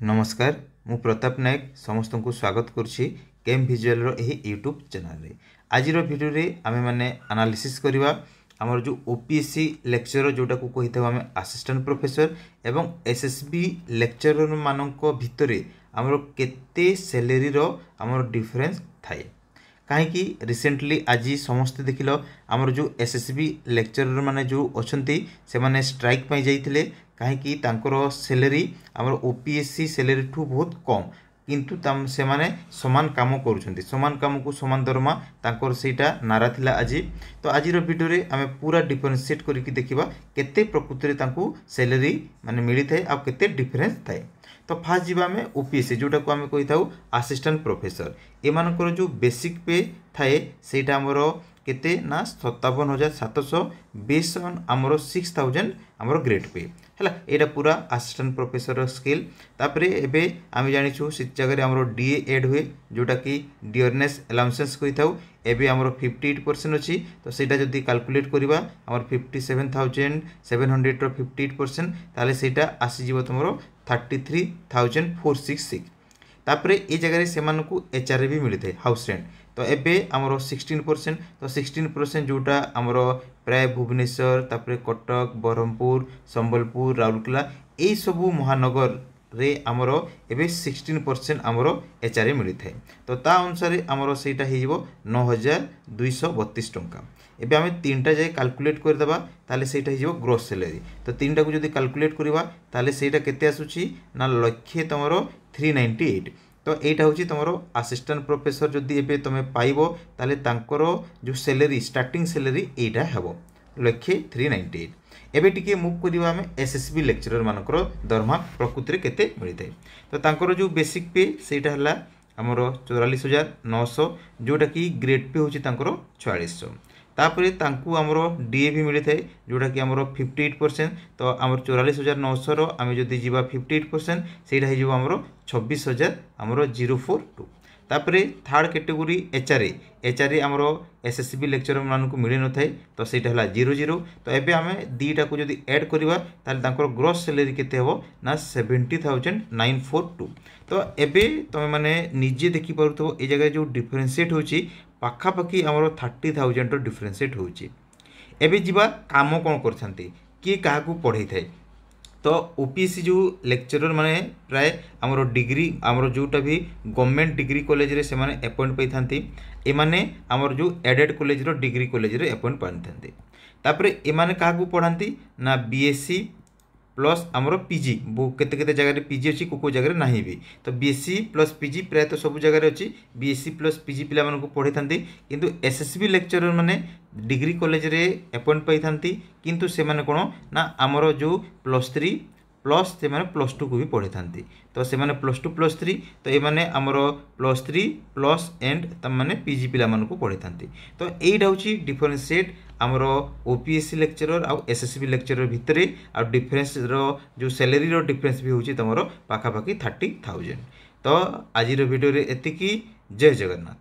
नमस्कार मु प्रताप नायक समस्त को स्वागत करुच्ची केम भिजुअल रो एही यूट्यूब चैनल रे। आज वीडियो रे आमे माने एनालिसिस करबा हमर जो ओपीएससी लेक्चरर जोटा को कहि थाउ आमे असिस्टेंट प्रोफेसर एवं एसएसबी लेक्चरर मानक भितरे हमर केते सैलरी रो हमर डिफरेंस थाए कहीं रिसेंटली आज समस्त देखिल आमर जो एसएसबी लेक्चरर माने जो अछंती से माने स्ट्राइक पे जाइथिले कहीं सैलरी आमर ओपीएससी सैलरी ठू बहुत कम किंतु से माने समान काम करुछंती समान काम को समान दरमा तांकर सेटा नारा थिला आज। तो आज वीडियो रे आमे पूरा डिफरेंशिएट करके देखिबा केते प्रकृति रे तांकू सैलरी माने मिली थाए आ केते डिफरेंस थाए। तो फास्ट जीवा में ओपीएससी जोटा को आमे कहि थाउ असिस्टेंट प्रोफेसर एमानकर जो बेसिक पे थाए सेटा हमरो केते ना 57,720 हमरो 6,000 हमरो ग्रेड पे हला एटा पूरा असिस्टेंट प्रोफेसर स्केल। तापरे एबे आमे जानिछु से जगह हमरो डीए ऐड हुए जोटा कि डियरनेस अलाउंसेस कहि थाउ एबे हमरो 58% अछि। तो सेटा जदी कैलकुलेट करिबा हमर 57,700 रो 58% ताले सेटा आसी जीवो तमरो 33,466। तापरे ए जगह रे सेमान को एचआरए भी मिलि थाए हाउस रेंट। तो एबे हमरो 16% तो 16% जोटा हमरो प्राय भुवनेश्वर तापरे कटक बरहमपुर संबलपुर राउरकेला ए सबु महानगर रे हमरो एबे 16% हमरो एचआरए मिलि थाए। तो ता अनुसार हमरो सेटा हे जिवो 9,232 टंका। एबे हमें तीनटा जाय कैलकुलेट कर देबा ताले सेटा हे जिवो ग्रोस सैलरी। तो तीनटा को जदी कैलकुलेट करिबा ताले सेटा केते आसुची ना लक्ष्य तमरो 398। तो एटा होची तमरो असिस्टेंट प्रोफेसर जदी एबे तमे पाइबो ताले तांकरो जो सैलरी स्टार्टिंग सैलरी एटा हेबो लक्ष्य 398। एबे टिके मूव करिबा हमें एसएसबी लेक्चरर मानकर दरमा प्रकृति रे केते मिलि थाए। तो तांकरो जो बेसिक पे सेटा हला हमरो 44,900 जोटा कि ग्रेड पे होची तांकरो 4600। तापरे तांकू हमरो डीए भी मिलि थाए जोटा कि हमरो 58%। तो हमर 44,900 रो आमे जदी जीवा 58% सेटा हे जिवो हमरो 26,000 हमरो 042। तापरे थर्ड कैटेगरी एचआरए हमरो एसएसबी लेक्चरर मान को मिलि न थाए तो सेटा हला 00। तो एबे हमें दीटा को जदी ऐड करिवा ताले तांकर ग्रोस सैलरी केते हेबो ना 70,942। तो एबे तमे माने निजे देखि परथो ए जगह जो डिफरेंशिएट होची पाखापाखि हमरो 30,000 रो डिफरेंशिएट होची। एबे जीवा काम कोन करछंती कि काहाकू पढाई थाए। तो ओपीएससी जो लेक्चरर माने प्राय हमरो डिग्री हमरो जोटा भी गवर्नमेंट डिग्री कॉलेज रे से माने अपॉइंट पई थांती ए माने हमर जो एडेड कॉलेज रो डिग्री कॉलेज रे अपॉइंट पान थांती। तापरे ए माने काहाकू पढांती ना बीएससी प्लस हमरो पीजी केते केते जगह रे पीजी अछि को जगह रे नाही भी। तो बीएससी प्लस पीजी प्राय तो सब जगह रे अछि बीएससी प्लस पीजी पिला मन को पढे थांती किंतु एसएसबी लेक्चरर माने डिग्री कॉलेज रे अपॉइंट पई थांती किंतु से माने कोन ना हमरो जो +3 प्लस से माने +2 को भी पढ़े थांती। तो से माने +2 +3 तो ए माने हमरो +3 प्लस एंड त माने पीजी पिला मन को पढ़े थांती। तो एइडा होची डिफरेंशिएट हमरो ओपीएससी लेक्चरर आ एसएसबी लेक्चरर भितरे आ डिफरेंस रो जो सैलरी रो डिफरेंस भी होची तमरो पाखा पाखी 30,000। तो आज रो वीडियो रे एतिकी। जय जगन्नाथ।